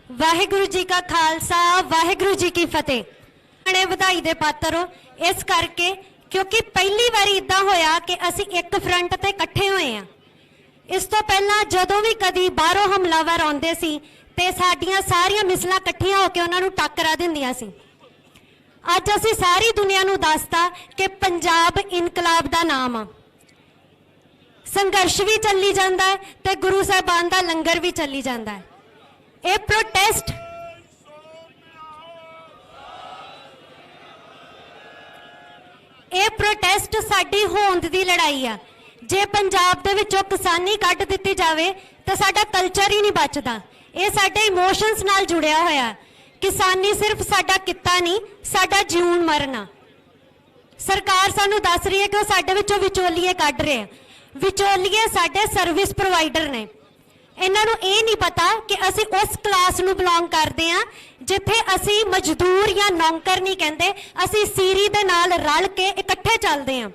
वाहिगुरु जी का खालसा वाहिगुरु जी की फतेह। ਵਧਾਈ ਦੇ ਪਾਤਰ ਹੋ इस करके क्योंकि पहली बार इदा होया कि असी एक फ्रंट ते इकट्ठे होए हैं। इस तो पहला जदों भी कदी बाहरों हमलावर आउंदे सी ते साडियां सारियां मिसलां इकट्ठियां होके उन्हां नूं टक्करा दिंदियां सी। अज असी सारी दुनिया नूं दसता कि पंजाब इनकलाब दा नाम आ। संघर्ष भी चली जाता है ते गुरु साहिबान दा लंगर भी चली जाता है। ये प्रोटेस्ट साडी होंद दी लड़ाई आ। जे पंजाब दे विचों किसानी कढ दित्ती जावे तो साडा कल्चर ही नहीं बचदा। ये साडे इमोशनस नाल जुड़िया होया। किसानी सिर्फ साडा किता नहीं, साडा जीवन मरना। सरकार सानू दस रही है कि वो साडे विचों विचोलिए कढ रहे हैं। विचोलिए साडे सर्विस प्रोवाइडर ने। इन्हां नूं ये नहीं पता कि असी उस क्लास नूं बिलोंग करते हैं जिथे असी मजदूर या नौकर नहीं कहते, असी सीरी दे नाल रल के इकट्ठे चलते हैं।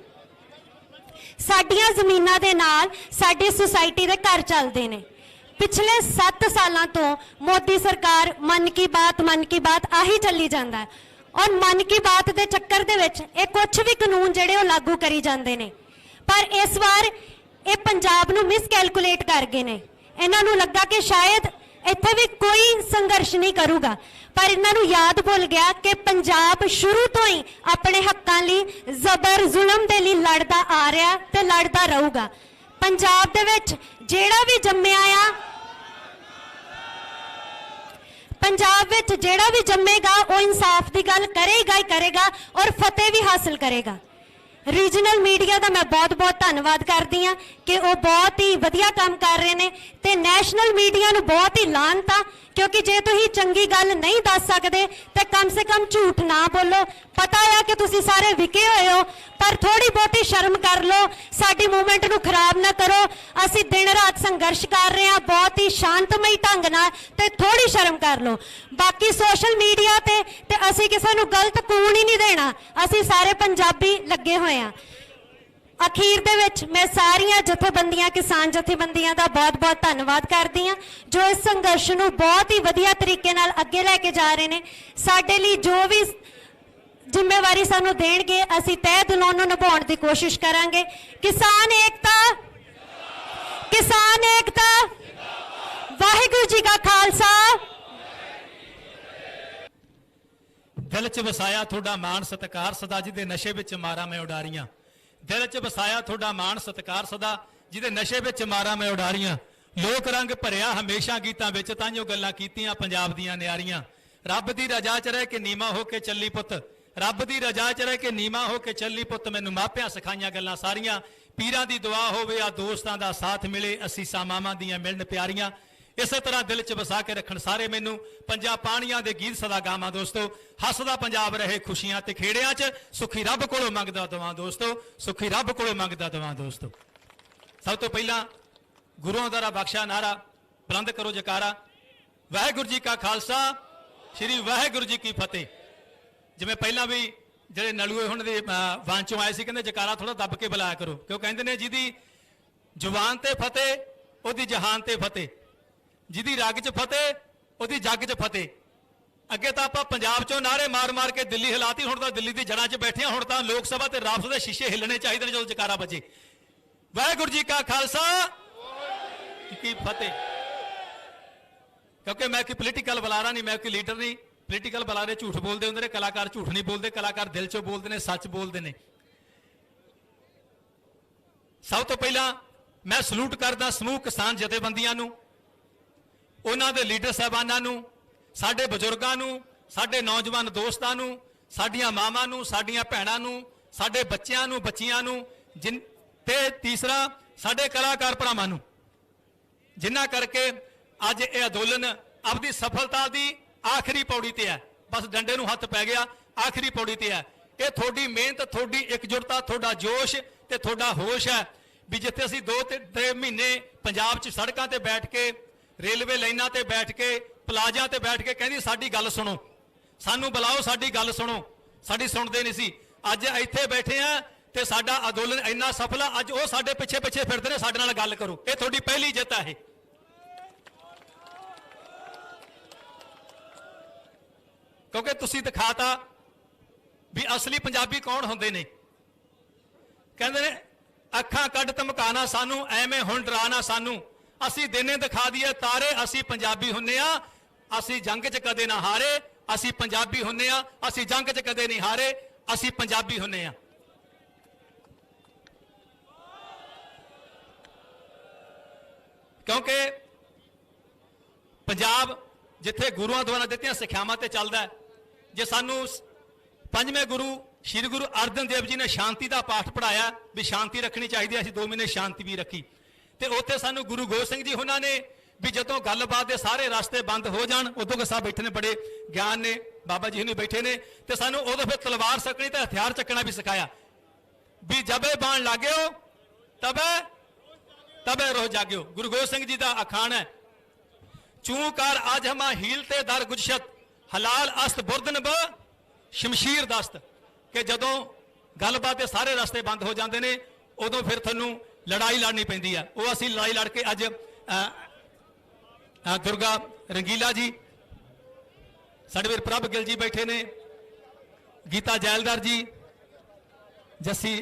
साडियां जमीनां दे नाल साडी सोसाइटी दे घर चलते हैं। पिछले 7 सालों तो मोदी सरकार मन की बात आही चली जाता है और मन की बात के चक्कर दे विच ये कुछ भी कानून जिहड़े वो लागू करी जाते हैं। पर इस बार ये पंजाब नूं मिसकैलकुलेट कर गए ने। इन्हां नूं लगा कि शायद इत्थे भी कोई संघर्ष नहीं करूगा, पर इन्हां नूं याद भुल गया कि पंजाब शुरू तो ही अपने हक्कां लई जबर जुल्म दे लई लड़दा आ रहा ते लड़दा रहूगा। पंजाब दे विच जिहड़ा भी जम्मिया आ, पंजाब विच जिहड़ा भी जम्मेगा वो इंसाफ की गल करेगा ही करेगा और फतेह भी हासिल करेगा। रीजनल मीडिया का मैं बहुत बहुत धन्यवाद करती हाँ कि वो बहुत ही वधिया काम कर रहे हैं ते नैशनल मीडिया नूं बहुत ही लानत आ, क्योंकि जे तुसीं चंगी गल नहीं दस सकते तो कम से कम झूठ ना बोलो। पता है कि तुसीं सारे विके होए हो, पर थोड़ी बहुती शर्म कर लो, साडी मूवमेंट नूं खराब ना करो। असीं दिन रात संघर्ष कर रहे हैं बहुत ही शांतमई ढंग नाल, ते थोड़ी शर्म कर लो। बाकी सोशल मीडिया ते असीं किसी नूं गलत कूण ही नहीं देना। असीं सारे पंजाबी लगे हुए हैं। अखीर दे विच मैं सारियां जथेबंदियां किसान जथेबंदियां दा बहुत बहुत धन्यवाद करदी हां जो इस संघर्ष नूं बहुत ही वधिया तरीके नाल अगे लैके जा रहे ने। साडे लई जो भी जिम्मेवारी सानू देणगे असीं तह दिलों नूं निभाउण दी कोशिश करांगे। किसान एकता, किसान एकता, वाहिगुरू जी का खालसा। दिल च वसाया थोड़ा मान सत्कार सदा जिहदे नशे विच मारा मैं उडारियां। दिल च वसाया थोड़ा मान सत्कार सदा जिहदे नशे विच मारा मैं उडारियां। लोक रंग भरिया हमेशा गीतां विच ताइयों गल्लां कीतियां पंजाब दीयां न्यारियां। रब दी रजा च रह के नीमा हो के चली पुत, रब दी रजा च रह के नीमा हो के चली पुत। मैनूं मापियां सिखाईयां गल्लां सारियां। पीरां दी दुआ होवे आ दोस्तां दा साथ मिले, असीसां मावां दीयां मिलन प्यारियां। इस तरह दिल च वसा के रखण सारे मैनू पंजाब पाणियां दे गीत सदा गावां दोस्तों। हसदा पंजाब रहे खुशियां ते खेड़ियां च, सुखी रब कोलों मंगदा दुआं दोस्तों, सुखी रब कोलों मंगदा दुआं दोस्तों। सब तो पहला गुरुआं दा बख्शा नारा बुलंद करो जकारा। वाहिगुरू जी का खालसा श्री वाहिगुरू जी की फतेह। जिवें पहला भी ਜਿਹੜੇ ਨਲੂਏ ਹੁਣ ਦੇ ਵੰਨ ਚੋਂ ਆਏ ਸੀ ਕਹਿੰਦੇ ਜਕਾਰਾ ਥੋੜਾ ਦੱਬ ਕੇ ਬੁਲਾਇਆ ਕਰੋ, ਕਿਉਂ ਕਹਿੰਦੇ ਨੇ ਜਿਹਦੀ ਜ਼ੁਬਾਨ ਤੇ ਫਤਿਹ ਉਹਦੀ ਜਹਾਨ ਤੇ ਫਤਿਹ, ਜਿਹਦੀ ਰਗ 'ਚ ਫਤਿਹ ਉਹਦੀ ਜੱਗ 'ਚ ਫਤਿਹ। ਅੱਗੇ ਤਾਂ ਆਪਾਂ ਪੰਜਾਬ 'ਚੋਂ ਨਾਰੇ ਮਾਰ ਮਾਰ ਕੇ ਦਿੱਲੀ ਹਿਲਾਤੀ, ਹੁਣ ਤਾਂ ਦਿੱਲੀ ਦੀ ਜੜ੍ਹਾਂ 'ਚ ਬੈਠੇ ਹਾਂ। ਹੁਣ ਤਾਂ ਲੋਕ ਸਭਾ ਤੇ ਰਾਜਸਭਾ ਦੇ ਸ਼ੀਸ਼ੇ ਹਿੱਲਣੇ ਚਾਹੀਦੇ ਨੇ ਜਦੋਂ ਜਕਾਰਾ ਵੱਜੇ। ਵਾਹਿਗੁਰੂ ਜੀ ਕਾ ਖਾਲਸਾ ਕੀ ਫਤਿਹ। क्योंकि मैं कोई पोलीटिकल बुलारा नहीं, मैं कोई लीडर नहीं। पोलीटिकल बुलारे झूठ बोलते होंगे ने, कलाकार झूठ नहीं बोलते, कलाकार दिल चों बोलते हैं, सच बोलते हैं। सब तो पहला मैं सलूट करदा समूह किसान जथेबंदियां नूं, उन्हां दे लीडर साहबानां नूं, साडे बजुर्गां नूं, साडे नौजवान दोस्तां नूं, साडियां मावां नूं, साडियां भैणां नूं, साडे बच्चियां नूं, बच्चियां नूं, ते तीसरा साडे कलाकार भरावां नूं, जिन्हां करके अज ये अंदोलन आपकी सफलता की आखिरी पौड़ी ते है। बस डंडे नूं हथ पै गया, आखिरी पौड़ी ते है। ये थोड़ी मेहनत, थोड़ी एकजुटता, थोड़ा जोश ते थोड़ा होश है भी जिथे असीं 2-3 महीने पंजाब च सड़कों ते बैठ के, रेलवे लाइनां ते बैठ के, प्लाजा ते बैठ के कहंदी साडी गल सुनो, सानू बुलाओ, साडी गल सुनो, साडी सुनदे नहीं सी। अज इत्थे बैठे हैं ते साडा अंदोलन इन्ना सफल है, अज वो साडे पिछे पिछे फिरदे ने, साडे नाल गल करो। ये थोड़ी पहली जित है। क्योंकि तुसी दिखाता भी असली पंजाबी कौन होंदे ने। कहंदे ने अखां कढ धमकाना सानू, एवें हुण डराना सानू, असी दिने दिखा दिए तारे, असी पंजाबी हुन्ने आ, असी जंग च कदे ना हारे, असी पंजाबी हुन्ने आ, असी जंग च कदे नहीं हारे, असी पंजाबी हुन्ने आ। क्योंकि पंजाब जिथे गुरुआं द्वारा दित्तियां सिक्ख्यावां ते चलदा है। जे सानू पंजवें गुरु श्री गुरु अर्जन देव जी ने शांति का पाठ पढ़ाया भी शांति रखनी चाहिए, असीं 2 महीने शांति भी रखी, तो उत्थे सानू गुरु गोबिंद सिंह जी उन्होंने ने भी जदों गलबात के सारे रास्ते बंद हो जान, उदों के साहब बैठे ने, बड़े ज्ञान ने बाबा जी नहीं बैठे ने, तो सानू उदों फिर तलवार सकनी तो हथियार चकना भी सिखाया भी जबे बाण लागे हो तबे तबे रोह जाग्यो। गुरु गोबिंद सिंह जी का अखान है, चू कर आज हमा हील ते दर गुजशत, हलाल अस्त बुरदन ब शमशीर दस्त, कि जदों गलबात के सारे रास्ते बंद हो जाते हैं उदों फिर थानू लड़ाई लड़नी पैंदी है। वो असी लड़ाई लड़ के अज दुर्गा रंगीला जी, साडे वीर प्रभ गिल जी बैठे ने, गीता जैलदार जी, जस्सी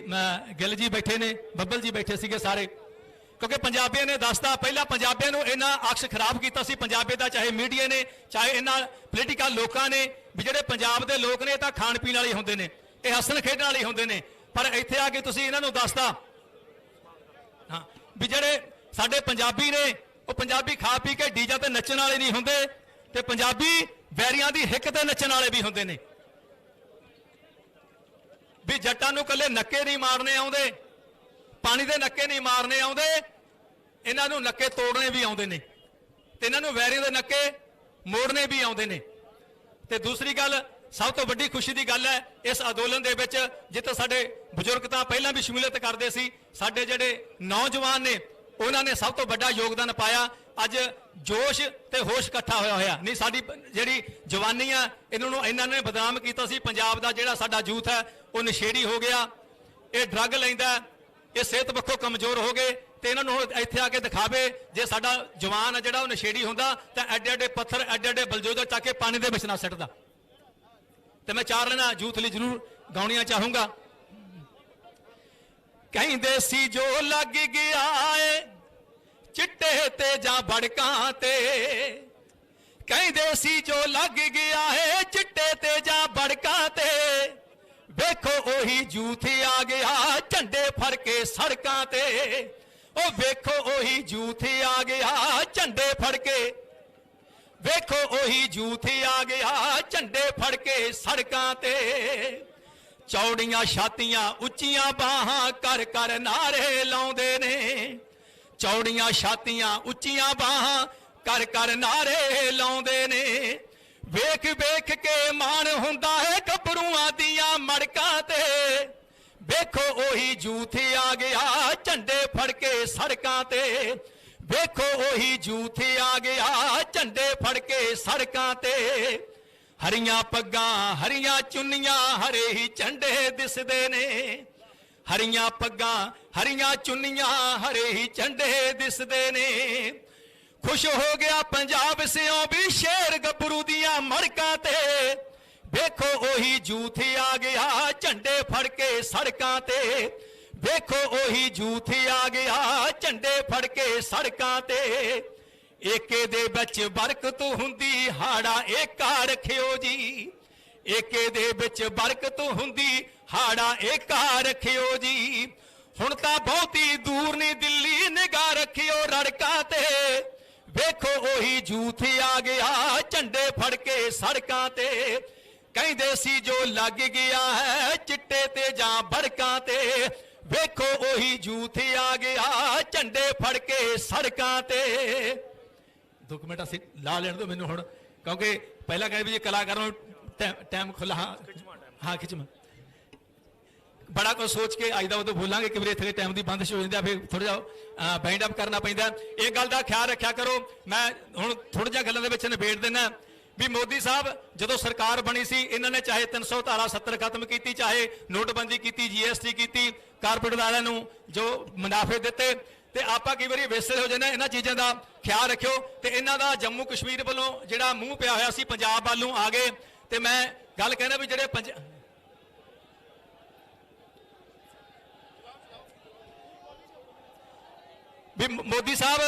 गिल जी बैठे ने, बब्बल जी बैठे सीगे सारे, क्योंकि पंजाबियों ने दसता पहला पंजाबियों ने इन्ना अक्स खराब किया सी पंजाबी का, चाहे मीडिया ने चाहे इन्ना पोलीटिकल लोगों ने भी जिहड़े पंजाब के लोग ने तां खाण पीण वाले हुंदे ने, ये हसन खेडण वाले हुंदे ने, पर इत्थे आके तुसीं इन्हां नूं दसता हाँ भी जिहड़े साडे पंजाबी ने वो पंजाबी खा पी के डीजे ते नच्चण वाले नहीं हुंदे, ते पंजाबी वैरियां दी हिक ते नच्चण वाले भी हुंदे ने। भी जट्टां नूं कल्ले नक्के नहीं मारने आउंदे, पानी दे नक्के नहीं मारने आउंदे, इन्हां नूं नक्के तोड़ने भी आउंदे ने, ते इन्हां नूं वैरियां दे नक्के मोड़ने भी आउंदे ने। ते दूसरी गल सब तो वड्डी खुशी की गल है इस अंदोलन दे विच, जिथे साडे बजुर्ग तां पहलां भी शमूलियत करदे सी, साडे जिहड़े नौजवान ने उन्होंने सब तो बड़ा योगदान पाया। अज जोश ते होश इकट्ठा होया होया नहीं, साडी जिहड़ी जवानी आ इन्हां ने बदनाम कीता सी, पंजाब दा जिहड़ा साडा यूथ है वो नशेड़ी हो गया, ये ड्रग लैंदा, ये सेहत पक्षों कमजोर हो गए, तो इन्हां नूं इत्थे आके दिखावे जे साडा जवान है जिहड़ा वो नशेड़ी हुंदा तां एडे एडे पत्थर एडे एडे बलजोदर चक के पानी दे विच ना सिੱਟਦਾ। तो मैं 4 लाइनां यूथ लिए जरूर गाउणियां चाहूंगा। कहंदे सी जो लग गया है चिट्टे ते जां बड़कां ते, कहंदे सी जो लग गया है चिट्टे ते जां बड़कां ते, वेखो ओही यूथ आ गया झंडे फड़ के सड़कां ते, ओ वेखो ओही यूथ आ गया झंडे फड़ के, वेखो ओही यूथ आ गया झंडे फड़ के सड़कां ते, चौड़ियां छातियां उच्चियां बाहां कर कर नारे लाउंदे ने, चौड़ियां छातियां उच्चियां बाहां कर कर नारे लाउंदे ने, वेख वेख के मान हुंदा है गभरूआं दियां मड़कां ते, वेखो ओही यूथ आ गया झंडे फड़ के सड़कां ते, वेखो ओही यूथ आ गया झंडे फड़ के सड़कां ते, हरियां पग्गां हरियां चुन्नियां हरे ही झंडे दिसदे ने, हरियां पग्गां हरियां चुन्नियां हरे ही झंडे दिसदे ने, खुश हो गया पंजाब सियों भी शेर गभरू दियां मड़कां ते, वेखो ओही यूथ आ गया झंडे फड़ के सड़कां ते, वेखो ओही यूथ आ गया झंडे फड़ के सड़कां ते, एके दे विच बरकत हुंदी हाड़ा एका रखियो जी, एके दे विच बरकत हुंदी हाड़ा एका रखियो जी, हुण तां बहुती दूर नहीं दिल्ली निगाह रखियो रड़कां ते, वेखो ओही यूथ आ गया झंडे फड़ के सड़कां ते, कहंदे सी जो लग गया है चिट्टे ते जां बड़कां ते, वेखो ओही यूथ आ गया झंडे फड़ के सड़कां ते। 2 मिनट असीं ला लेण दो मैनूं हुण, क्योंकि पहला कहे भी जी कलाकारों टाइम खुला हाँ खिचमा बड़ा कुछ सोच के अज का उदों बोलांगे कि इत्थे टाइम की बंदिश हो जाती है, फिर थोड़ा जिहा बाइंड अप करना पैंदा। इस गल का ख्याल रखा करो। मैं हुण थोड़ी जिहा गल्लां दे विच निबेड़ देना भी मोदी साहब जदों सरकार बनी सी इन्होंने चाहे 300 धारा 70 खत्म की, चाहे नोटबंदी की, GST की, कारपोरेट वालियां नूं जो मुनाफे दिते, ते आपां कई वारी वेसले हो जाने। इन्हां चीज़ां दा ख्याल रखियो। ते इन्हां दा जम्मू कश्मीर वालों जिहड़ा मूँह पिया होया सी पंजाब वालों आ गए, ਤੇ ਮੈਂ ਗੱਲ ਕਹਿਣਾ ਵੀ ਜਿਹੜੇ ਵੀ ਮੋਦੀ ਸਾਹਿਬ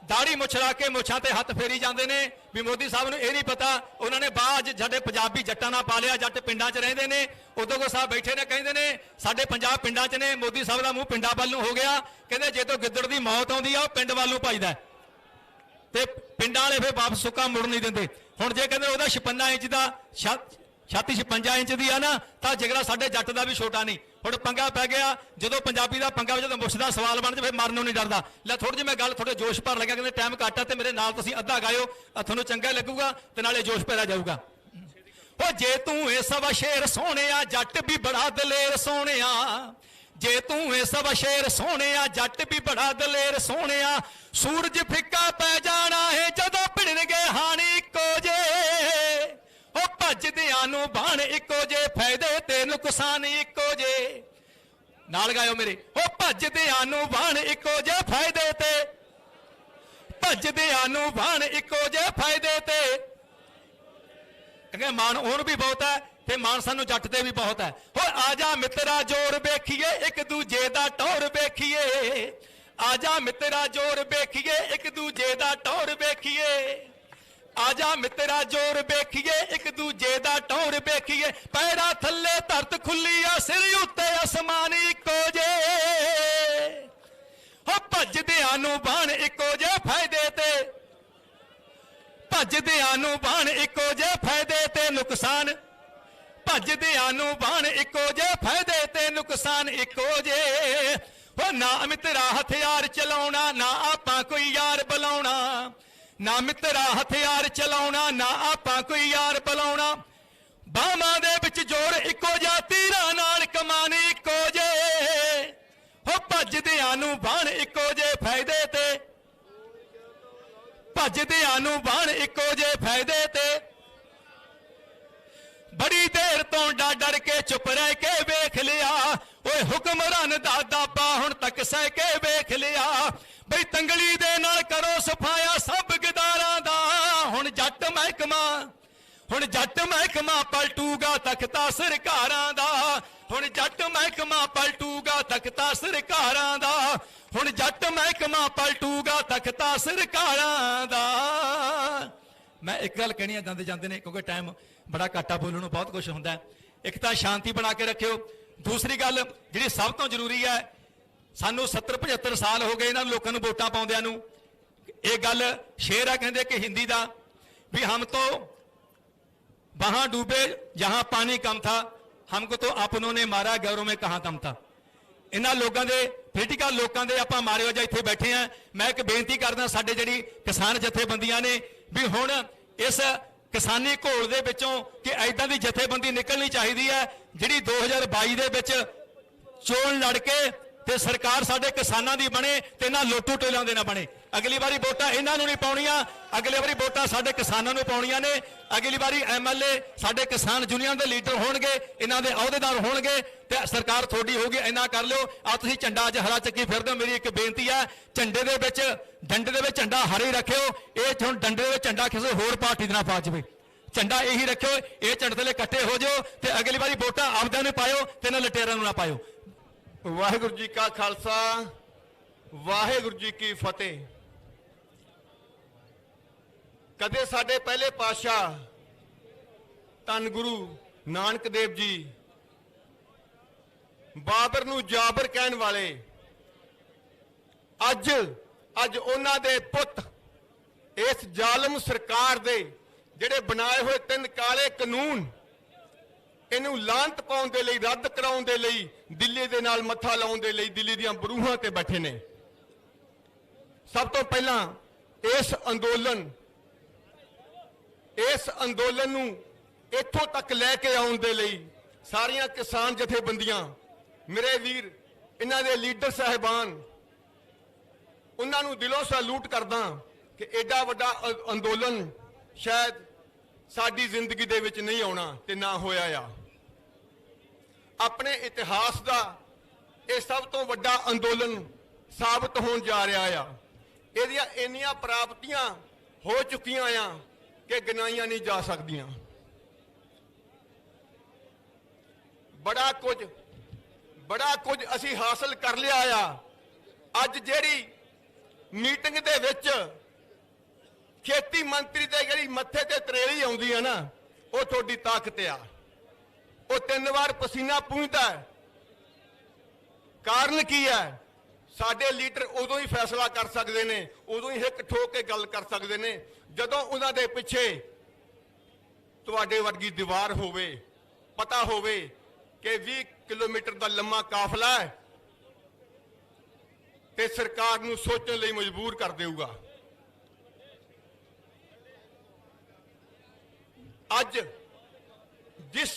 ਦਾੜੀ ਮੁਛਲਾ ਕੇ ਮੁੱਛਾਂ ਤੇ ਹੱਥ ਫੇਰੀ ਜਾਂਦੇ ਨੇ ਵੀ ਮੋਦੀ ਸਾਹਿਬ ਨੂੰ ਇਹ ਨਹੀਂ ਪਤਾ ਉਹਨਾਂ ਨੇ ਬਾਜ ਸਾਡੇ ਪੰਜਾਬੀ ਜੱਟਾਂ ਨਾਲ ਪਾ ਲਿਆ, ਜੱਟ ਪਿੰਡਾਂ 'ਚ ਰਹਿੰਦੇ ਨੇ। ਉਦੋਂ ਕੋ ਸਾਹਿਬ ਬੈਠੇ ਨੇ ਕਹਿੰਦੇ ਨੇ ਸਾਡੇ ਪੰਜਾਬ ਪਿੰਡਾਂ 'ਚ ਨੇ, ਮੋਦੀ ਸਾਹਿਬ ਦਾ ਮੂੰਹ ਪਿੰਡਾਂ ਵੱਲ ਨੂੰ ਹੋ ਗਿਆ। ਕਹਿੰਦੇ ਜੇ ਤੋਂ ਗਿੱਦੜ ਦੀ ਮੌਤ ਆਉਂਦੀ ਆ ਉਹ ਪਿੰਡ ਵੱਲ ਨੂੰ ਭਜਦਾ ਤੇ ਪਿੰਡਾਂ ਵਾਲੇ ਫਿਰ ਵਾਪਸ ਸੁੱਕਾ ਮੁੜ ਨਹੀਂ ਦਿੰਦੇ। ਹੁਣ ਜੇ ਕਹਿੰਦੇ ਉਹਦਾ 56 ਇੰਚ ਦਾ ਛਾਤੀ 56 ਇੰਚ ਦੀ ਆ ਨਾ ਤਾਂ ਜਿਗਰਾ ਸਾਡੇ ਜੱਟ ਦਾ ਵੀ ਛੋਟਾ ਨਹੀਂ। ਹੁਣ ਪੰਗਾ ਪੈ ਗਿਆ ਜਦੋਂ ਪੰਜਾਬੀ ਦਾ ਪੰਗਾ ਜਦੋਂ ਮੁੱਛ ਦਾ ਸਵਾਲ ਬਣ ਜਾਵੇ ਫਿਰ ਮਰਨ ਨੂੰ ਨਹੀਂ ਡਰਦਾ। ਲੈ ਥੋੜੀ ਜਿਹੀ ਮੈਂ ਗੱਲ ਥੋੜੇ ਜੋਸ਼ ਭਰ ਲੱਗਿਆ, ਕਹਿੰਦੇ ਟਾਈਮ ਘੱਟ ਆ ਤੇ ਮੇਰੇ ਨਾਲ ਤੁਸੀਂ ਅੱਧਾ ਗਾਇਓ, ਤੁਹਾਨੂੰ ਚੰਗਾ ਲੱਗੂਗਾ ਤੇ ਨਾਲੇ ਜੋਸ਼ ਭਰਿਆ ਜਾਊਗਾ। ਉਹ ਜੇ ਤੂੰ ਇਹ ਸਵਾ ਸ਼ੇਰ ਸੋਹਣਿਆ ਜੱਟ ਵੀ ਬੜਾ ਦਲੇਰ ਸੋਹਣਿਆ, ਜੇ ਤੂੰ ਇਹ ਸਵਾ ਸ਼ੇਰ ਸੋਹਣਿਆ ਜੱਟ ਵੀ ਬੜਾ ਦਲੇਰ ਸੋਹਣਿਆ, ਸੂਰਜ ਫਿੱਕਾ ਪੈ ਜਾਣਾ ਹੈ ਜਦੋਂ ਭਿੜਨਗੇ ਹਾਣੀ ਇੱਕੋ ਜੇ, ਉਹ ਭੱਜਦਿਆਂ ਨੂੰ ਬਾਣ ਇੱਕੋ ਜੇ, ਫਾਇਦੇ ਤੇ ਨੁਕਸਾਨ ਇੱਕੋ ਜੇ। ਨਾਲ ਗਾਇਓ ਮੇਰੇ, ਉਹ ਭੱਜਦਿਆਂ ਨੂੰ ਬਾਣ ਇੱਕੋ ਜੇ, ਫਾਇਦੇ ਤੇ ਭੱਜਦਿਆਂ ਨੂੰ ਬਾਣ ਇੱਕੋ ਜੇ, ਫਾਇਦੇ ਤੇ। ਕਹਿੰਦੇ ਮਾਣ ਉਹਨੂੰ ਵੀ ਬਹੁਤ ਹੈ ਤੇ ਮਾਣ ਸਾਨੂੰ ਜੱਟ ਤੇ ਵੀ ਬਹੁਤ ਹੈ। ਹੋ ਆ ਜਾ ਮਿੱਤਰਾ ਜੋਰ ਵੇਖੀਏ ਇੱਕ ਦੂਜੇ ਦਾ ਟੌਰ ਵੇਖੀਏ, ਆ ਜਾ ਮਿੱਤਰਾ ਜੋਰ ਵੇਖੀਏ ਇੱਕ ਦੂਜੇ ਦਾ ਟੌਰ ਵੇਖੀਏ, ਆ ਜਾ ਮਿੱਤਰਾ ਜੋਰ ਵੇਖੀਏ ਇੱਕ ਦੂਜੇ ਦਾ ਟੌਰ ਵੇਖੀਏ, ਪੈਰਾਂ ਥੱਲੇ ਧਰਤ ਖੁੱਲੀ ਆ ਸਿਰ ਉੱਤੇ ਅਸਮਾਨ ਇੱਕੋ ਜੇ, ਹੋ ਭੱਜਦਿਆਂ ਨੂੰ ਬਾਣ ਇੱਕੋ ਜੇ, ਫਾਇਦੇ ਤੇ ਭੱਜਦਿਆਂ ਨੂੰ ਬਾਣ ਇੱਕੋ ਜੇ, ਫਾਇਦੇ ਤੇ ਨੁਕਸਾਨ, ਭੱਜਦਿਆਂ ਨੂੰ ਬਾਣ ਇੱਕੋ ਜੇ, ਫਾਇਦੇ ਤੇ ਨੁਕਸਾਨ ਇੱਕੋ ਜੇ। ਹੋ ਨਾ ਮਿੱਤਰਾ ਹਥਿਆਰ ਚਲਾਉਣਾ ਨਾ ਆਪਾਂ ਕੋਈ ਯਾਰ ਬੁਲਾਉਣਾ, ਨਾ ਮਿੱਤਰਾ ਹਥਿਆਰ ਚਲਾਉਣਾ ਨਾ ਆਪਾਂ ਕੋਈ ਯਾਰ ਬੁਲਾਉਣਾ, ਬਾਹਾਂ ਦੇ ਵਿੱਚ ਜੋੜ ਇੱਕੋ ਜਿਹਾ ਤੀਰਾਂ ਨਾਲ ਕਮਾਨ ਇੱਕੋ ਜੇ, ਹੋ ਭੱਜਦਿਆਂ ਨੂੰ ਬਾਣ ਇੱਕੋ ਜੇ, ਫਾਇਦੇ ਤੇ ਭੱਜਦਿਆਂ ਨੂੰ ਬਾਣ ਇੱਕੋ ਜੇ, ਫਾਇਦੇ ਤੇ। ਬੜੀ ਦੇਰ ਤੋਂ ਡਰ ਕੇ ਚੁੱਪ ਰਹਿ ਕੇ ਵੇਖ ਲਿਆ, ਓਏ ਹੁਕਮਰਾਨ ਦਾ ਦਾਬਾ ਹੁਣ ਤੱਕ ਸਹਿ ਕੇ ਵੇਖ ਲਿਆ, ਬਈ ਤੰਗਲੀ ਦੇ ਨਾਲ ਕਰੋ ਸਫਾਇਆ ਸਭ ਗਦਾਰਾਂ ਦਾ, ਹੁਣ ਜੱਟ ਮਹਿਕਮਾ, ਹੁਣ ਜੱਟ ਮਹਿਕਮਾ ਪਲਟੂਗਾ ਤਖਤਾ ਸਰਕਾਰਾਂ ਦਾ, ਹੁਣ ਜੱਟ ਮਹਿਕਮਾ ਪਲਟੂਗਾ ਤਖਤਾ ਸਰਕਾਰਾਂ ਦਾ, ਹੁਣ ਜੱਟ ਮਹਿਕਮਾ ਪਲਟੂਗਾ ਤਖਤਾ ਸਰਕਾਰਾਂ ਦਾ। ਮੈਂ ਇੱਕ ਗੱਲ ਕਹਿਣੀ ਆ ਜਾਂਦੇ ਜਾਂਦੇ ਨੇ ਕਿਉਂਕਿ ਟਾਈਮ ਬੜਾ ਘੱਟਾ, ਬੋਲਣ ਨੂੰ ਬਹੁਤ ਕੁਝ ਹੁੰਦਾ। ਇੱਕ ਤਾਂ ਸ਼ਾਂਤੀ ਬਣਾ ਕੇ ਰੱਖਿਓ, ਦੂਸਰੀ ਗੱਲ ਜਿਹੜੀ ਸਭ ਤੋਂ ਜ਼ਰੂਰੀ ਹੈ, ਸਾਨੂੰ 70-75 ਸਾਲ ਹੋ ਗਏ ਇਹਨਾਂ ਲੋਕਾਂ ਨੂੰ ਵੋਟਾਂ ਪਾਉਂਦਿਆਂ ਨੂੰ। ਇਹ ਗੱਲ ਸ਼ੇਰ ਆ ਕਹਿੰਦੇ ਕਿ ਹਿੰਦੀ ਦਾ ਵੀ ਹਮ ਤੋਂ ਵਹਾਂ ਡੂਬੇ ਜਹਾਂ ਪਾਣੀ ਕਮ ਥਾ, ਹਮਕੋ ਤੋਂ ਆਪਨੋਂ ਨੇ ਮਾਰਾ ਗੈਰੋਂ में ਕਹਾਂ ਦਮ ਥਾ। ਇਹਨਾਂ ਲੋਕਾਂ ਦੇ ਪੋਲੀਟੀਕਲ ਲੋਕਾਂ ਦੇ ਆਪਾਂ ਮਾਰੇ ਵਜਾ ਇੱਥੇ ਬੈਠੇ ਆ। ਮੈਂ ਇੱਕ ਬੇਨਤੀ ਕਰਦਾ ਸਾਡੇ ਜਿਹੜੀ ਕਿਸਾਨ ਜਥੇਬੰਦੀਆਂ ਨੇ ਵੀ ਹੁਣ ਇਸ ਕਿਸਾਨੀ ਘੋਲ ਦੇ ਵਿੱਚੋਂ ਕਿ ਐਦਾਂ ਦੀ ਜਥੇਬੰਦੀ ਨਿਕਲਣੀ ਚਾਹੀਦੀ ਹੈ ਜਿਹੜੀ 2022 ਦੇ ਵਿੱਚ ਚੋਣ ਲੜ ਕੇ ਤੇ ਸਰਕਾਰ ਸਾਡੇ ਕਿਸਾਨਾਂ ਦੀ ਬਣੇ ਤੇ ਨਾ ਲੋਟੂ ਟੋਲਿਆਂ ਦੇ ਨਾ ਬਣੇ। ਅਗਲੀ ਵਾਰੀ ਵੋਟਾਂ ਇਹਨਾਂ ਨੂੰ ਨਹੀਂ ਪਾਉਣੀਆਂ, ਅਗਲੀ ਵਾਰੀ ਵੋਟਾਂ ਸਾਡੇ ਕਿਸਾਨਾਂ ਨੂੰ ਪਾਉਣੀਆਂ ਨੇ। ਅਗਲੀ ਵਾਰੀ ਐਮਐਲਏ ਸਾਡੇ ਕਿਸਾਨ ਯੂਨੀਅਨ ਦੇ ਲੀਡਰ ਹੋਣਗੇ, ਇਹਨਾਂ ਦੇ ਅਹੁਦੇਦਾਰ ਹੋਣਗੇ ਤੇ ਸਰਕਾਰ ਤੁਹਾਡੀ ਹੋਊਗੀ। ਇੰਨਾ ਕਰ ਲਿਓ। ਆ ਤੁਸੀਂ ਝੰਡਾ ਅੱਜ ਹਰਾ ਚੱਕੀ ਫਿਰਦੇ ਹੋ, ਮੇਰੀ ਇੱਕ ਬੇਨਤੀ ਹੈ, ਝੰਡੇ ਦੇ ਵਿੱਚ ਡੰਡੇ ਦੇ ਵਿੱਚ ਝੰਡਾ ਹਰੇ ਰੱਖਿਓ। ਇਹ ਹੁਣ ਡੰਡੇ ਦੇ ਵਿੱਚ ਝੰਡਾ ਕਿਸੇ ਹੋਰ ਪਾਰਟੀ ਦੇ ਨਾਲ ਪਾ ਜਾਵੇ, ਝੰਡਾ ਇਹੀ ਰੱਖਿਓ। ਇਹ ਝੰਡੇ ਥੱਲੇ ਇਕੱਠੇ ਹੋ ਜਾਓ ਤੇ ਅਗਲੀ ਵਾਰੀ ਵੋਟਾਂ ਆਪਦਿਆਂ ਨੂੰ ਪਾਇਓ ਤੇ ਨਾ ਲਟੇਰਾਂ ਨੂੰ ਨਾ ਪਾਇਓ। ਵਾਹਿਗੁਰੂ ਜੀ ਕਾ ਖਾਲਸਾ, ਵਾਹਿਗੁਰੂ ਜੀ ਕੀ ਫਤਿਹ। ਕਦੇ ਸਾਡੇ ਪਹਿਲੇ ਪਾਤਸ਼ਾਹ ਧੰਨ ਗੁਰੂ ਨਾਨਕ ਦੇਵ ਜੀ ਬਾਬਰ ਨੂੰ ਜਾਬਰ ਕਹਿਣ ਵਾਲੇ ਅੱਜ ਉਹਨਾਂ ਦੇ ਪੁੱਤ ਇਸ ਜ਼ਾਲਮ ਸਰਕਾਰ ਦੇ ਜਿਹੜੇ ਬਣਾਏ ਹੋਏ 3 ਕਾਲੇ ਕਾਨੂੰਨ ਇਹਨੂੰ ਲਾਂਤ ਪਾਉਣ ਦੇ ਲਈ, ਰੱਦ ਕਰਾਉਣ ਦੇ ਲਈ, ਦਿੱਲੀ ਦੇ ਨਾਲ ਮੱਥਾ ਲਾਉਣ ਦੇ ਲਈ ਦਿੱਲੀ ਦੀਆਂ ਬਰੂਹਾਂ ਤੇ ਬੈਠੇ ਨੇ। ਸਭ ਤੋਂ ਪਹਿਲਾਂ ਇਸ ਅੰਦੋਲਨ ਨੂੰ ਇੱਥੋਂ ਤੱਕ ਲੈ ਕੇ ਆਉਣ ਦੇ ਲਈ ਸਾਰੀਆਂ ਕਿਸਾਨ ਜਥੇਬੰਦੀਆਂ, ਮੇਰੇ ਵੀਰ, ਇਹਨਾਂ ਦੇ ਲੀਡਰ ਸਾਹਿਬਾਨ, ਉਹਨਾਂ ਨੂੰ ਦਿਲੋਂ ਸੈਲੂਟ ਕਰਦਾ ਕਿ ਐਡਾ ਵੱਡਾ ਅੰਦੋਲਨ ਸ਼ਾਇਦ ਸਾਡੀ ਜ਼ਿੰਦਗੀ ਦੇ ਵਿੱਚ ਨਹੀਂ ਆਉਣਾ ਤੇ ਨਾ ਹੋਇਆ ਆ। ਆਪਣੇ ਇਤਿਹਾਸ ਦਾ ਇਹ ਸਭ ਤੋਂ ਵੱਡਾ ਅੰਦੋਲਨ ਸਾਬਤ ਹੋਣ ਜਾ ਰਿਹਾ ਆ। ਇਹਦੀਆਂ ਇੰਨੀਆਂ ਪ੍ਰਾਪਤੀਆਂ ਹੋ ਚੁੱਕੀਆਂ ਆ ਕਿ ਗਿਣਾਈਆਂ ਨਹੀਂ ਜਾ ਸਕਦੀਆਂ। ਬੜਾ ਕੁਝ ਅਸੀਂ ਹਾਸਲ ਕਰ ਲਿਆ ਆ। ਅੱਜ ਜਿਹੜੀ ਮੀਟਿੰਗ ਦੇ ਵਿੱਚ ਖੇਤੀ ਮੰਤਰੀ ਦੇ ਜਿਹੜੀ ਮੱਥੇ ਤੇ ਤਰੇਲੀ ਆਉਂਦੀ ਆ ਨਾ, ਉਹ ਤੁਹਾਡੀ ਤਾਕਤ ਆ। ਉਹ 3 ਵਾਰ ਪਸੀਨਾ ਪੂੰਝਦਾ ਹੈ। ਕਾਰਨ ਕੀ ਹੈ? ਸਾਡੇ ਲੀਡਰ ਉਦੋਂ ਹੀ ਫੈਸਲਾ ਕਰ ਸਕਦੇ ਨੇ, ਉਦੋਂ ਹੀ ਹਿੱਕ ਠੋਕ ਕੇ ਗੱਲ ਕਰ ਸਕਦੇ ਨੇ ਜਦੋਂ ਉਹਨਾਂ ਦੇ ਪਿੱਛੇ ਤੁਹਾਡੇ ਵਰਗੀ ਦੀਵਾਰ ਹੋਵੇ, ਪਤਾ ਹੋਵੇ ਕਿ 20 ਕਿਲੋਮੀਟਰ ਦਾ ਲੰਮਾ ਕਾਫਲਾ ਹੈ ਤੇ ਸਰਕਾਰ ਨੂੰ ਸੋਚਣ ਲਈ ਮਜਬੂਰ ਕਰ ਦੇਊਗਾ। ਅੱਜ ਜਿਸ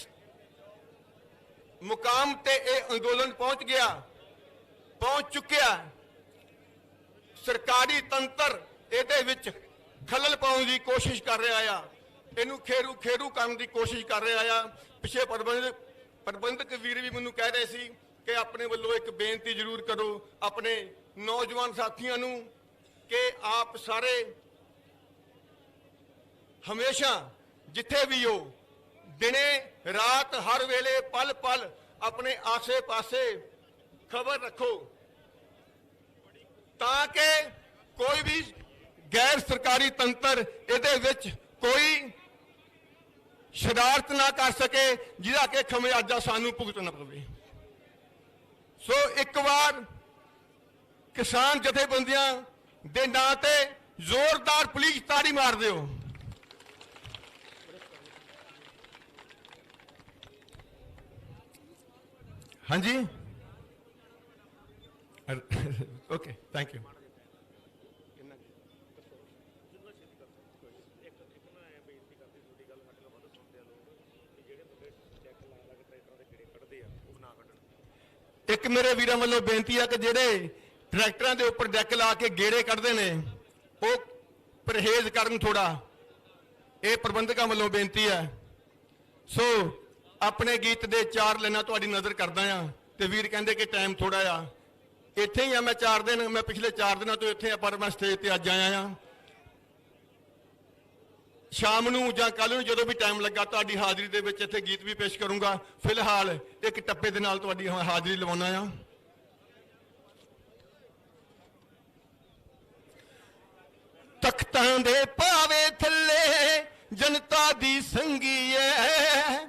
ਮੁਕਾਮ ਤੇ ਇਹ ਅੰਦੋਲਨ ਪਹੁੰਚ ਚੁੱਕਿਆ, ਸਰਕਾਰੀ ਤੰਤਰ ਇਹਦੇ ਵਿੱਚ ਖਲਲ ਪਾਉਣ ਦੀ ਕੋਸ਼ਿਸ਼ ਕਰ ਰਿਹਾ ਆ, ਇਹਨੂੰ ਖੇਰੂ ਕਰਨ ਦੀ ਕੋਸ਼ਿਸ਼ ਕਰ ਰਿਹਾ ਆ। ਪਿਛੇ ਪ੍ਰਬੰਧਕ ਵੀਰ ਵੀ ਮੈਨੂੰ ਕਹਿ ਰਹੇ ਸੀ ਕਿ ਆਪਣੇ ਵੱਲੋਂ ਇੱਕ ਬੇਨਤੀ ਜ਼ਰੂਰ ਕਰੋ ਆਪਣੇ ਨੌਜਵਾਨ ਸਾਥੀਆਂ ਨੂੰ ਕਿ ਆਪ ਸਾਰੇ ਹਮੇਸ਼ਾ ਜਿੱਥੇ ਵੀ ਹੋ, ਦਿਨੇ ਰਾਤ ਹਰ ਵੇਲੇ ਪਲ ਪਲ ਆਪਣੇ ਆਸੇ ਪਾਸੇ ਖਬਰ ਰੱਖੋ ਤਾਂ ਕਿ ਕੋਈ ਵੀ ਗੈਰ ਸਰਕਾਰੀ ਤੰਤਰ ਇਹਦੇ ਵਿੱਚ ਕੋਈ ਸ਼ਰਾਰਤ ਨਾ ਕਰ ਸਕੇ ਜਿਹਦਾ ਕਿ ਖਮਿਆਜਾ ਸਾਨੂੰ ਭੁਗਤਣਾ ਪਵੇ। ਸੋ ਇੱਕ ਵਾਰ ਕਿਸਾਨ ਜਥੇਬੰਦੀਆਂ ਦੇ ਨਾਂ ਤੇ ਜ਼ੋਰਦਾਰ ਪੁਲਿਸ ਤਾੜੀ ਮਾਰ ਦਿਓ। ਹਾਂਜੀ, ਓਕੇ, ਥੈਂਕ ਯੂ। ਇੱਕ ਮੇਰੇ ਵੀਰਾਂ ਵੱਲੋਂ ਬੇਨਤੀ ਆ ਕਿ ਜਿਹੜੇ ਟਰੈਕਟਰਾਂ ਦੇ ਉੱਪਰ ਡੈਕ ਲਾ ਕੇ ਗੇੜੇ ਕੱਢਦੇ ਨੇ ਉਹ ਪਰਹੇਜ਼ ਕਰਨ ਥੋੜਾ, ਇਹ ਪ੍ਰਬੰਧਕਾਂ ਵੱਲੋਂ ਬੇਨਤੀ ਹੈ। ਸੋ ਆਪਣੇ ਗੀਤ ਦੇ 4 ਲਾਈਨਾਂ ਤੁਹਾਡੀ ਨਜ਼ਰ ਕਰਦਾ ਆ ਤੇ ਵੀਰ ਕਹਿੰਦੇ ਕਿ ਟਾਈਮ ਥੋੜਾ ਆ। ਇੱਥੇ ਹੀ ਆ ਮੈਂ 4 ਦਿਨ, ਮੈਂ ਪਿਛਲੇ 4 ਦਿਨਾਂ ਤੋਂ ਇੱਥੇ ਆ ਪਰ ਮੈਂ ਸਟੇਜ ਤੇ ਅੱਜ ਆਇਆ ਆ। ਸ਼ਾਮ ਨੂੰ ਜਾਂ ਕੱਲ ਨੂੰ ਜਦੋਂ ਵੀ ਟਾਈਮ ਲੱਗਾ ਤੁਹਾਡੀ ਹਾਜ਼ਰੀ ਦੇ ਵਿੱਚ ਇੱਥੇ ਗੀਤ ਵੀ ਪੇਸ਼ ਕਰੂੰਗਾ। ਫਿਲਹਾਲ ਇੱਕ ਟੱਪੇ ਦੇ ਨਾਲ ਤੁਹਾਡੀ ਹਾਜ਼ਰੀ ਲਵਾਉਣਾ ਆ। ਤਖਤਾਂ ਦੇ ਪਾਵੇ ਥੱਲੇ ਜਨਤਾ ਦੀ ਸੰਗੀ ਐ,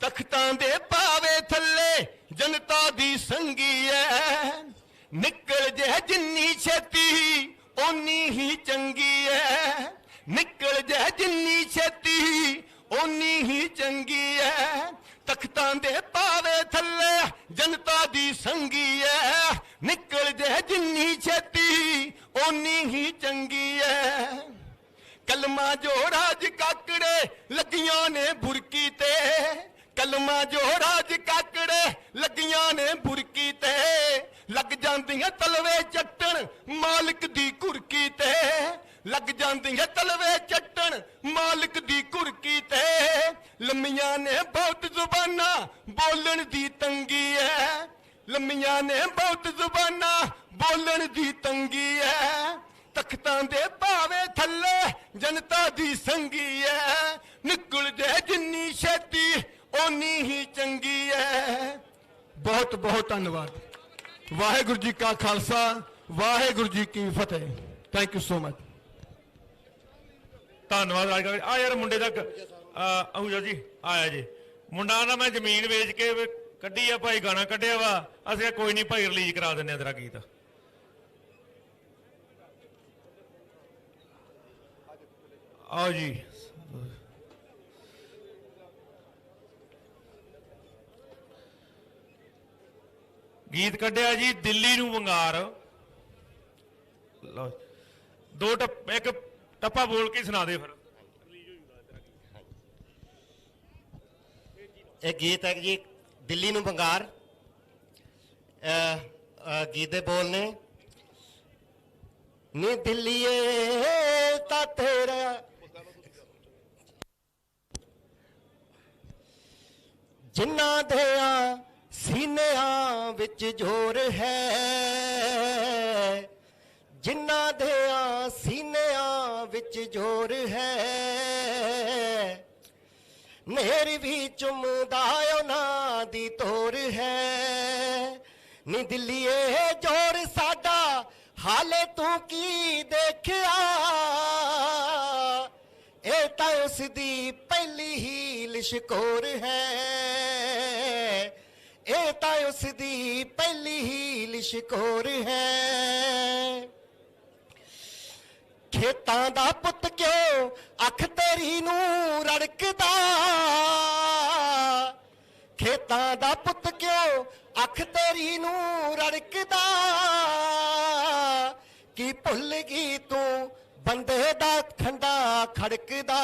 ਤਖਤਾਂ ਦੇ ਪਾਵੇ ਥੱਲੇ ਜਨਤਾ ਦੀ ਸੰਗੀ ਐ, ਨਿਕਲ ਜੇ ਜਿੰਨੀ ਛੇਤੀ ਓਨੀ ਹੀ ਚੰਗੀ ਐ, ਨਿਕਲ ਜੇ ਜਿੰਨੀ ਛੇਤੀ ਓਨੀ ਹੀ ਚੰਗੀ ਐ, ਤਖਤਾਂ ਦੇ ਪਾਵੇ ਥੱਲੇ ਜਨਤਾ ਦੀ ਸੰਗੀ ਐ, ਨਿਕਲ ਜੇ ਜਿੰਨੀ ਛੇਤੀ ਓਨੀ ਹੀ ਚੰਗੀ ਐ। ਕਲਮਾ ਜੋ ਰਾਜ ਕਾਕੜੇ ਲੱਗੀਆਂ ਨੇ ਬੁਰਕੀ ਤੇ, ਕਲਮਾ ਜੋ ਰਾਜ ਕਾਕੜੇ ਲੱਗੀਆਂ ਨੇ ਬੁਰਕੀ ਤੇ, ਲੱਗ ਜਾਂਦੀਆਂ ਤਲਵੇ ਚੱਟਣ ਮਾਲਕ ਦੀ ਕੁਰਕੀ ਤੇ, ਲੱਗ ਜਾਂਦੀਆਂ ਤਲਵੇ ਚੱਟਣ ਮਾਲਕ ਦੀ ਕੁਰਕੀ ਤੇ, ਲੰਮੀਆਂ ਨੇ ਬਹੁਤ ਜ਼ੁਬਾਨਾਂ ਬੋਲਣ ਦੀ ਤੰਗੀ ਐ, ਲੰਮੀਆਂ ਨੇ ਬਹੁਤ ਜ਼ੁਬਾਨਾਂ ਬੋਲਣ ਦੀ ਤੰਗੀ ਐ, ਤਖਤਾਂ ਦੇ ਭਾਵੇ ਥੱਲੇ ਜਨਤਾ ਦੀ ਸੰਗੀ ਐ, ਨਿਕਲ ਜੇ ਜਿੰਨੀ ਛੇਤੀ ਓਨੀ ਹੀ ਚੰਗੀ ਐ। ਬਹੁਤ ਬਹੁਤ ਧੰਨਵਾਦ। ਵਾਹਿਗੁਰੂ ਜੀ ਕਾ ਖਾਲਸਾ, ਵਾਹਿਗੁਰੂ ਜੀ ਕੀ ਫਤਿਹ। Thank you so much. ਧੰਨਵਾਦ ਰਾਜਕਾ ਆ ਯਾਰ ਮੁੰਡੇ ਦਾ ਆਹੂਜਾ ਜੀ ਆਇਆ ਜੀ ਮੁੰਡਾ ਨਾ ਮੈਂ ਜ਼ਮੀਨ ਵੇਚ ਕੇ ਕੱਢੀ ਆ ਭਾਈ, ਗਾਣਾ ਕੱਢਿਆ ਵਾ, ਅਸੀਂ ਕੋਈ ਨਹੀਂ ਭਾਈ ਰਿਲੀਜ਼ ਕਰਾ ਦਿੰਦੇ ਆ ਤੇਰਾ ਗੀਤ। ਆਓ ਜੀ, ਗੀਤ ਕੱਢਿਆ ਜੀ ਦਿੱਲੀ ਨੂੰ ਵੰਗਾਰ। ਲਓ ਇੱਕ ਟੱਪਾ ਬੋਲ ਕੇ ਸੁਣਾ ਦੇ ਫਿਰ। ਇਹ ਗੀਤ ਹੈ ਜੀ ਦਿੱਲੀ ਨੂੰ ਵੰਗਾਰ। ਗੀਤ ਦੇ ਬੋਲ ਨੇ, ਨੀ ਦਿੱਲੀਏ ਤਾਂ ਤੇਰਾ ਜਿਨ੍ਹਾਂ ਦਿਆਂ ਸੀਨਿਆਂ ਵਿੱਚ ਜ਼ੋਰ ਹੈ, ਜਿਨ੍ਹਾਂ ਦਿਆਂ ਸੀਨਿਆਂ ਵਿੱਚ ਜ਼ੋਰ ਹੈ, ਨੇਰ ਵੀ ਚੁੰਮਦਾ ਉਹਨਾਂ ਦੀ ਤੋਰ ਹੈ ਨੀ ਦਿੱਲੀਏ ਜੋਰ ਸਾਡਾ ਹਾਲੇ ਤੂੰ ਕੀ ਦੇਖਿਆ ਇਹ ਤਾਂ ਉਸ ਦੀ ਪਹਿਲੀ ਹੀ ਲਿਸ਼ਕੋਰ ਹੈ ਇਹ ਤਾਂ ਉਸ ਦੀ ਪਹਿਲੀ ਹੀ ਲਿਸ਼ਕੋਰ ਹੈ ਖੇਤਾਂ ਦਾ ਪੁੱਤ ਕਿਉਂ ਅੱਖ ਤੇਰੀ ਨੂੰ ਰੜਕਦਾ ਖੇਤਾਂ ਦਾ ਪੁੱਤ ਕਿਉਂ ਅੱਖ ਤੇਰੀ ਨੂੰ ਰੜਕਦਾ ਕੀ ਭੁੱਲ ਗਈ ਤੂੰ ਬੰਦੇ ਦਾ ਖੰਡਾ ਖੜਕਦਾ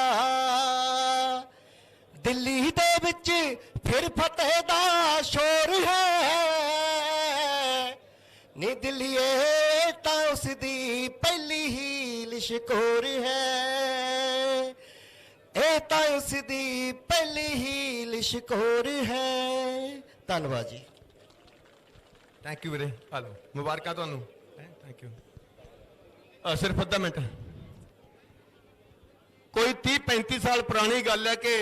ਦਿੱਲੀ ਦੇ ਵਿੱਚ ਫਿਰ ਫਤਿਹ ਦਾ ਸ਼ੋਰ ਹੈ ਨੀ ਦਿੱਲੀਏ ਤਾਂ ਉਸ ਦੀ ਪਹਿਲੀ ਹੀ ਲਿਸ਼ਕੋਰ ਹੈ ਇਹ ਤਾਂ ਉਸ ਦੀ ਪਹਿਲੀ ਹੀ ਲਿਸ਼ਕੋਰ ਹੈ ਧੰਨਵਾਦ ਜੀ ਥੈਂਕ ਯੂ ਵੀਰੇ ਹਲੋ ਮੁਬਾਰਕਾਂ ਤੁਹਾਨੂੰ ਥੈਂਕ ਯੂ ਸਿਰਫ ਅੱਧਾ ਮਿੰਟ ਕੋਈ 30-35 ਸਾਲ ਪੁਰਾਣੀ ਗੱਲ ਹੈ ਕਿ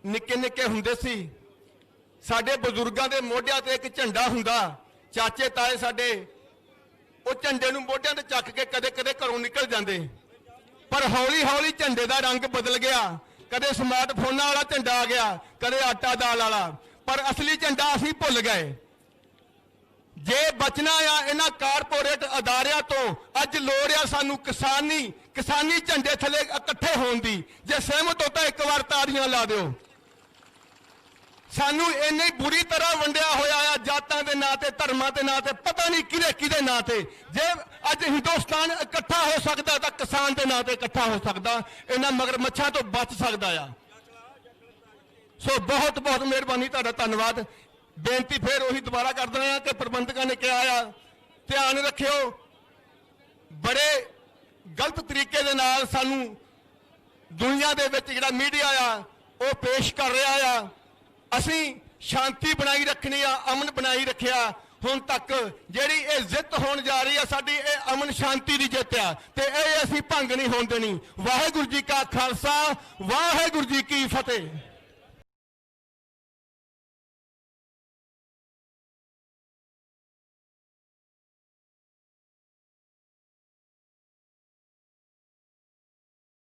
ਨਿੱਕੇ ਨਿੱਕੇ ਹੁੰਦੇ ਸੀ ਸਾਡੇ ਬਜ਼ੁਰਗਾਂ ਦੇ ਮੋਢਿਆਂ ਤੇ ਇੱਕ ਝੰਡਾ ਹੁੰਦਾ ਚਾਚੇ ਤਾਏ ਸਾਡੇ ਉਹ ਝੰਡੇ ਨੂੰ ਮੋਢਿਆਂ ਤੇ ਚੱਕ ਕੇ ਕਦੇ ਕਦੇ ਘਰੋਂ ਨਿਕਲ ਜਾਂਦੇ ਪਰ ਹੌਲੀ ਹੌਲੀ ਝੰਡੇ ਦਾ ਰੰਗ ਬਦਲ ਗਿਆ ਕਦੇ ਸਮਾਰਟਫੋਨਾਂ ਵਾਲਾ ਝੰਡਾ ਆ ਗਿਆ ਕਦੇ ਆਟਾ ਦਾਲ ਵਾਲਾ ਪਰ ਅਸਲੀ ਝੰਡਾ ਅਸੀਂ ਭੁੱਲ ਗਏ ਜੇ ਬਚਣਾ ਆ ਇਹਨਾਂ ਕਾਰਪੋਰੇਟ ਅਦਾਰਿਆਂ ਤੋਂ ਅੱਜ ਲੋੜ ਆ ਸਾਨੂੰ ਕਿਸਾਨੀ ਝੰਡੇ ਥੱਲੇ ਇਕੱਠੇ ਹੋਣ ਦੀ ਜੇ ਸਹਿਮਤ ਹੋ ਤਾਂ ਇੱਕ ਵਾਰ ਤਾੜੀਆਂ ਲਾ ਦਿਓ ਸਾਨੂੰ ਇੰਨੀ ਬੁਰੀ ਤਰ੍ਹਾਂ ਵੰਡਿਆ ਹੋਇਆ ਆ ਜਾਤਾਂ ਦੇ ਨਾਂ ਤੇ ਧਰਮਾਂ ਦੇ ਨਾਂ ਤੇ ਪਤਾ ਨਹੀਂ ਕਿਹਦੇ ਨਾਂ ਤੇ ਜੇ ਅੱਜ ਹਿੰਦੁਸਤਾਨ ਇਕੱਠਾ ਹੋ ਸਕਦਾ ਤਾਂ ਕਿਸਾਨ ਦੇ ਨਾਂ ਤੇ ਇਕੱਠਾ ਹੋ ਸਕਦਾ ਇਹਨਾਂ ਮਗਰਮੱਛਾਂ ਤੋਂ ਬਚ ਸਕਦਾ ਆ ਸੋ ਬਹੁਤ ਬਹੁਤ ਮਿਹਰਬਾਨੀ ਤੁਹਾਡਾ ਧੰਨਵਾਦ ਬੇਨਤੀ ਫੇਰ ਉਹੀ ਦੁਬਾਰਾ ਕਰ ਦਿੰਦੇ ਆ ਕਿ ਪ੍ਰਬੰਧਕਾਂ ਨੇ ਕਿਹਾ ਆ ਧਿਆਨ ਰੱਖਿਓ ਬੜੇ ਗਲਤ ਤਰੀਕੇ ਦੇ ਨਾਲ ਸਾਨੂੰ ਦੁਨੀਆ ਦੇ ਵਿੱਚ ਜਿਹੜਾ ਮੀਡੀਆ ਆ ਉਹ ਪੇਸ਼ ਕਰ ਰਿਹਾ ਆ ਅਸੀਂ ਸ਼ਾਂਤੀ ਬਣਾਈ ਰੱਖਣੀ ਆ ਅਮਨ ਬਣਾਈ ਰੱਖਿਆ ਹੁਣ ਤੱਕ ਜਿਹੜੀ ਇਹ ਜਿੱਤ ਹੋਣ ਜਾ ਰਹੀ ਆ ਸਾਡੀ ਇਹ ਅਮਨ ਸ਼ਾਂਤੀ ਦੀ ਜਿੱਤ ਆ ਤੇ ਇਹ ਅਸੀਂ ਭੰਗ ਨਹੀਂ ਹੋਣ ਦੇਣੀ ਵਾਹਿਗੁਰੂ ਜੀ ਕਾ ਖਾਲਸਾ ਵਾਹਿਗੁਰੂ ਜੀ ਕੀ ਫਤਿਹ